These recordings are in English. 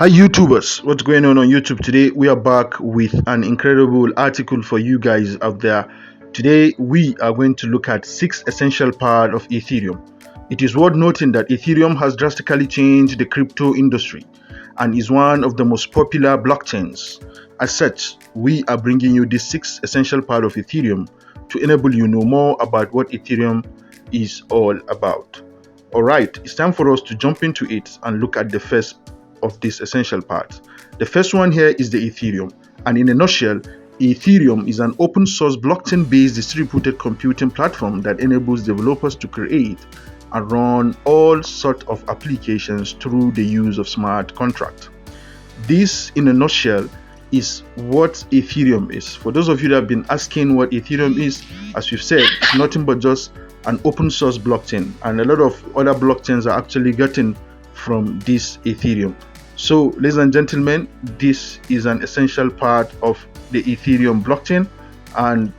Hi YouTubers, what's going on YouTube? Today we are back with an incredible article for you guys out there. Today we are going to look at 6 essential parts of Ethereum. It is worth noting that Ethereum has drastically changed the crypto industry and is one of the most popular blockchains. As such, we are bringing you these 6 essential parts of Ethereum to enable you know more about what Ethereum is all about. Alright, it's time for us to jump into it and look at the first of these essential parts. The first one here is the Ethereum, and in a nutshell, Ethereum is an open source blockchain based distributed computing platform that enables developers to create and run all sorts of applications through the use of smart contracts. This in a nutshell is what Ethereum is. For those of you that have been asking what Ethereum is, as we've said, it's nothing but just an open source blockchain, and a lot of other blockchains are actually getting from this Ethereum. So ladies and gentlemen, this is an essential part of the Ethereum blockchain, and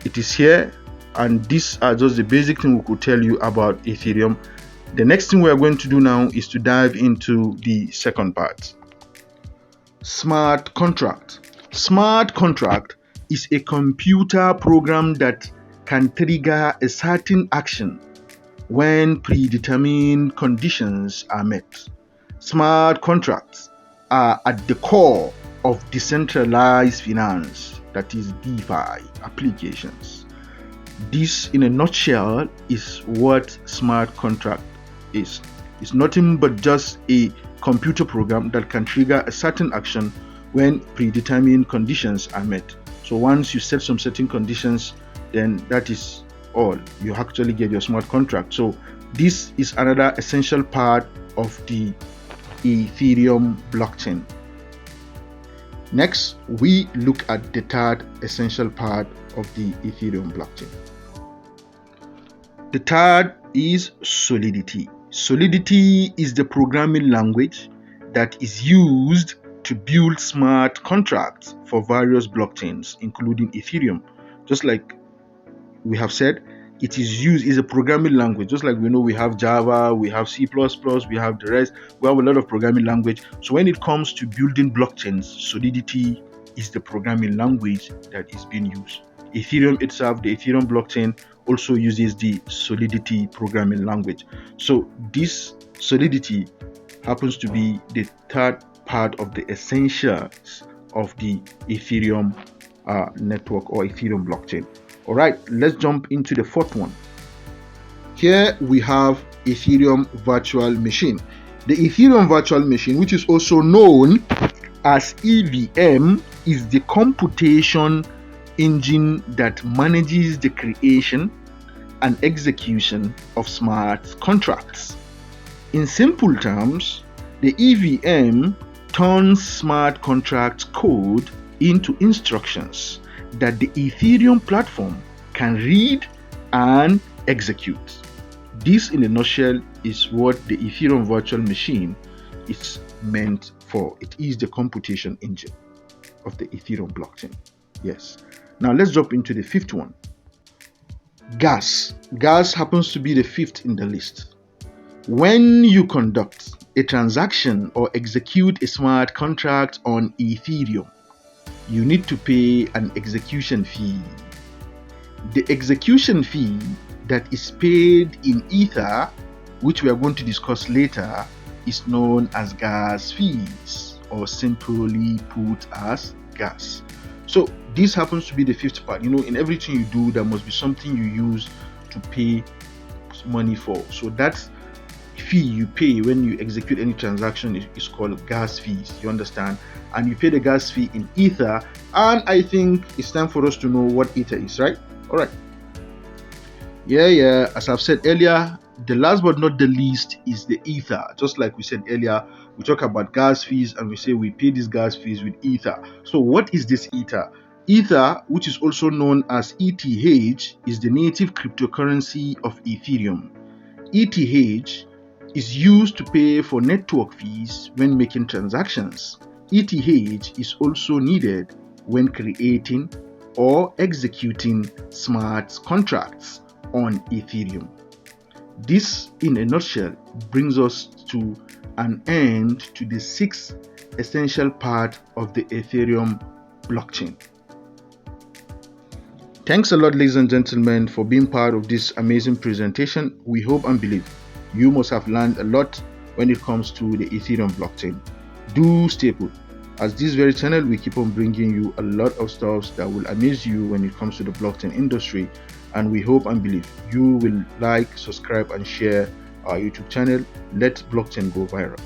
it is here, and these are just the basic thing we could tell you about Ethereum. The next thing we are going to do now is to dive into the second part. Smart contract. Smart contract is a computer program that can trigger a certain action when predetermined conditions are met. Smart contracts are at the core of decentralized finance, that is DeFi applications. This in a nutshell is what smart contract is. It's nothing but just a computer program that can trigger a certain action when predetermined conditions are met. So once you set some certain conditions, then that is all. You actually get your smart contract. So this is another essential part of the Ethereum blockchain. Next, we look at the third essential part of the Ethereum blockchain. The third is Solidity. Solidity is the programming language that is used to build smart contracts for various blockchains, including Ethereum. Just like we have said, it is a programming language. Just like we know we have Java, we have C++, we have the rest. We have a lot of programming language. So when it comes to building blockchains, Solidity is the programming language that is being used. Ethereum itself, the Ethereum blockchain, also uses the Solidity programming language. So this Solidity happens to be the third part of the essentials of the Ethereum network or Ethereum blockchain. All right, let's jump into the fourth one. Here we have Ethereum virtual machine. The Ethereum virtual machine, which is also known as EVM, is the computation engine that manages the creation and execution of smart contracts. In simple terms, the EVM turns smart contract code into instructions that the Ethereum platform can read and execute. This in a nutshell is what the Ethereum virtual machine is meant for. It is the computation engine of the Ethereum blockchain. Yes. Now let's jump into the fifth one. Gas. Gas happens to be the fifth in the list. When you conduct a transaction or execute a smart contract on Ethereum, you need to pay an execution fee. The execution fee that is paid in Ether, which we are going to discuss later, is known as gas fees, or simply put as gas. So this happens to be the fifth part. In everything you do, there must be something you use to pay money for. So that fee you pay when you execute any transaction is called gas fees. You understand? And you pay the gas fee in Ether, and I think it's time for us to know what Ether is, right? All right. Yeah. As I've said earlier, the last but not the least is the Ether. Just like we said earlier, we talk about gas fees and we say we pay these gas fees with Ether. So what is this Ether? Ether, which is also known as ETH, is the native cryptocurrency of Ethereum. ETH is used to pay for network fees when making transactions. ETH is also needed when creating or executing smart contracts on Ethereum. This, in a nutshell, brings us to an end to the 6 essential part of the Ethereum blockchain. Thanks a lot, ladies and gentlemen, for being part of this amazing presentation. We hope and believe you must have learned a lot when it comes to the Ethereum blockchain. Do stay put. As this very channel, we keep on bringing you a lot of stuff that will amaze you when it comes to the blockchain industry, and we hope and believe you will like, subscribe and share our YouTube channel. Let blockchain go viral.